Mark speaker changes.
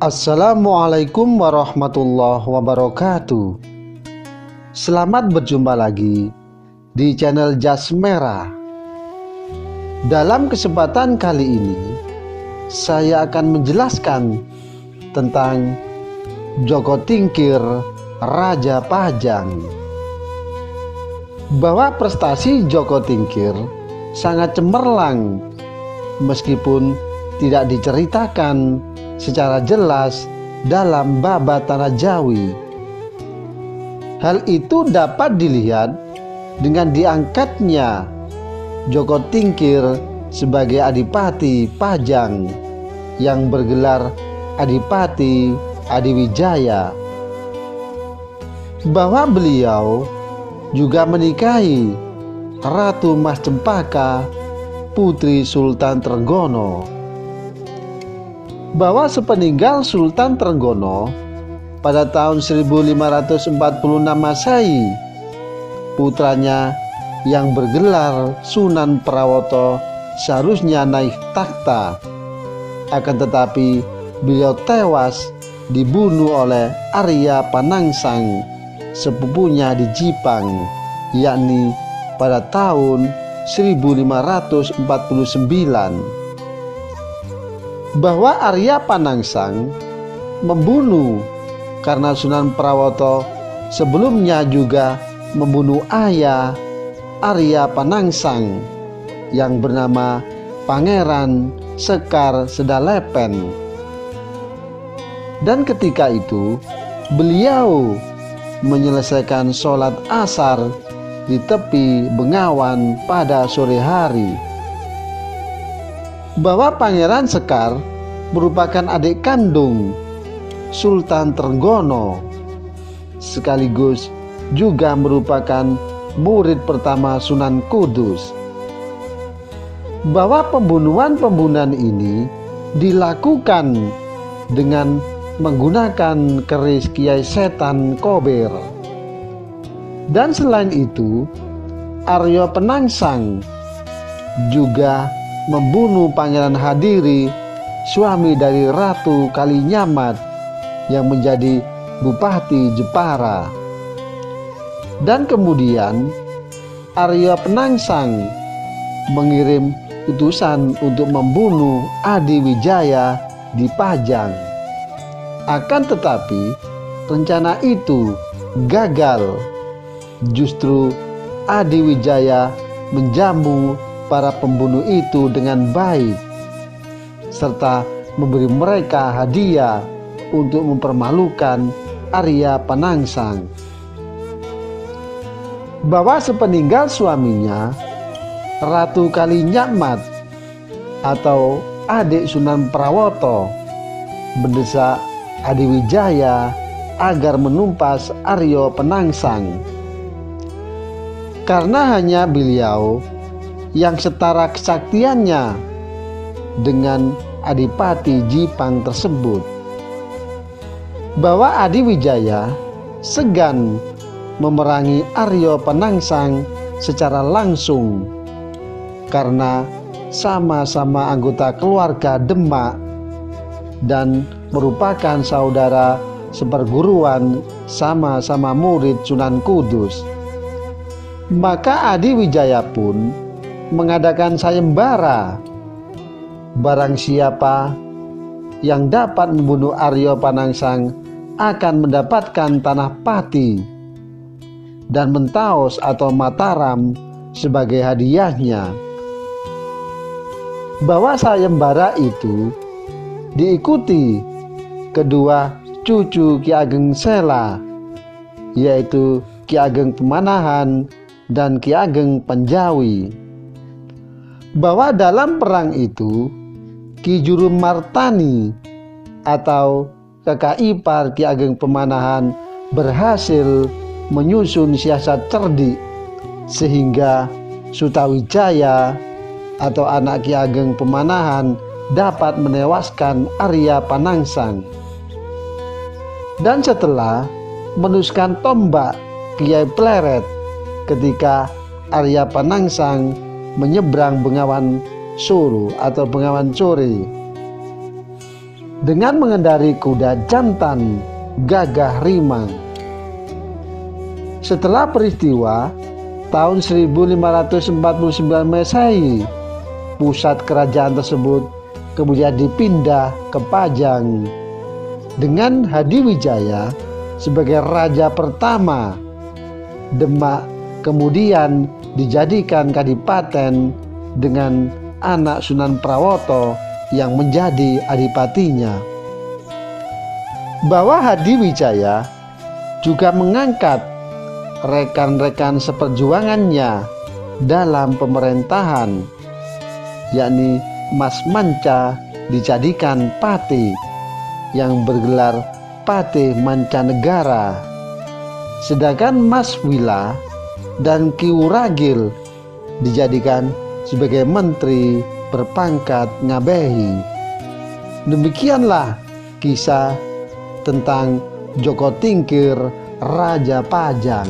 Speaker 1: Assalamualaikum warahmatullahi wabarakatuh. Selamat berjumpa lagi di channel Jas Merah. Dalam kesempatan kali ini saya akan menjelaskan tentang Joko Tingkir, Raja Pajang. Bahwa prestasi Joko Tingkir sangat cemerlang meskipun tidak diceritakan secara jelas dalam Babat Tanah Jawi. Hal itu dapat dilihat dengan diangkatnya Joko Tingkir sebagai Adipati Pajang yang bergelar Adipati Adiwijaya. Bahwa beliau juga menikahi Ratu Mas Cempaka, putri Sultan Trenggono. Bahwa sepeninggal Sultan Trenggono pada tahun 1546 Masehi, putranya yang bergelar Sunan Prawoto seharusnya naik takhta. Akan tetapi beliau tewas dibunuh oleh Arya Panangsang, sepupunya di Jipang, yakni pada tahun 1549. Bahwa Arya Panangsang membunuh karena Sunan Prawoto sebelumnya juga membunuh ayah Arya Panangsang yang bernama Pangeran Sekar Sedalepen. Dan ketika itu beliau menyelesaikan sholat asar di tepi Bengawan pada sore hari. Bahwa Pangeran Sekar merupakan adik kandung Sultan Trenggono, sekaligus juga merupakan murid pertama Sunan Kudus. Bahwa pembunuhan ini dilakukan dengan menggunakan keris Kiai Setan Kober. Dan selain itu, Arya Panangsang juga membunuh Pangeran Hadiri, suami dari Ratu Kalinyamat yang menjadi Bupati Jepara. Dan kemudian Arya Panangsang mengirim utusan untuk membunuh Adiwijaya di Pajang. Akan tetapi rencana itu gagal. Justru Adiwijaya menjamu para pembunuh itu dengan baik, serta memberi mereka hadiah untuk mempermalukan Arya Panangsang. Bahwa sepeninggal suaminya, Ratu Kalinyamat atau adik Sunan Prawoto mendesak Adiwijaya agar menumpas Arya Panangsang, karena hanya beliau yang setara kesaktiannya dengan Adipati Jipang tersebut. Bahwa Adiwijaya segan memerangi Arya Panangsang secara langsung karena sama-sama anggota keluarga Demak dan merupakan saudara seperguruan, sama-sama murid Sunan Kudus. Maka Adiwijaya pun mengadakan sayembara. Barang siapa yang dapat membunuh Arya Panangsang akan mendapatkan tanah Pati dan Mentaos atau Mataram sebagai hadiahnya. Bahwa sayembara itu diikuti kedua cucu Ki Ageng Sela, yaitu Ki Ageng Pemanahan dan Ki Ageng Panjawi. Bahwa dalam perang itu Ki Juru Martani atau kakak ipar Ki Ageng Pemanahan berhasil menyusun siasat cerdik sehingga Sutawijaya atau anak Ki Ageng Pemanahan dapat menewaskan Arya Panangsang. Dan setelah menusukkan tombak Kiai Pleret ketika Arya Panangsang menyeberang Bengawan Solo atau Bengawan Sore. dengan mengendari kuda jantan gagah rimang. Setelah peristiwa tahun 1549 Masehi, pusat kerajaan tersebut kemudian dipindah ke Pajang dengan Hadiwijaya sebagai raja pertama. Demak kemudian dijadikan kadipaten dengan anak Sunan Prawoto yang menjadi adipatinya. Bahwa Hadiwijaya juga mengangkat rekan-rekan seperjuangannya dalam pemerintahan, yakni Mas Manca dijadikan Patih yang bergelar Patih Mancanegara, sedangkan Mas Wila dan Ki Wuragil dijadikan sebagai menteri berpangkat Ngabehi. Demikianlah kisah tentang Joko Tingkir, Raja Pajang.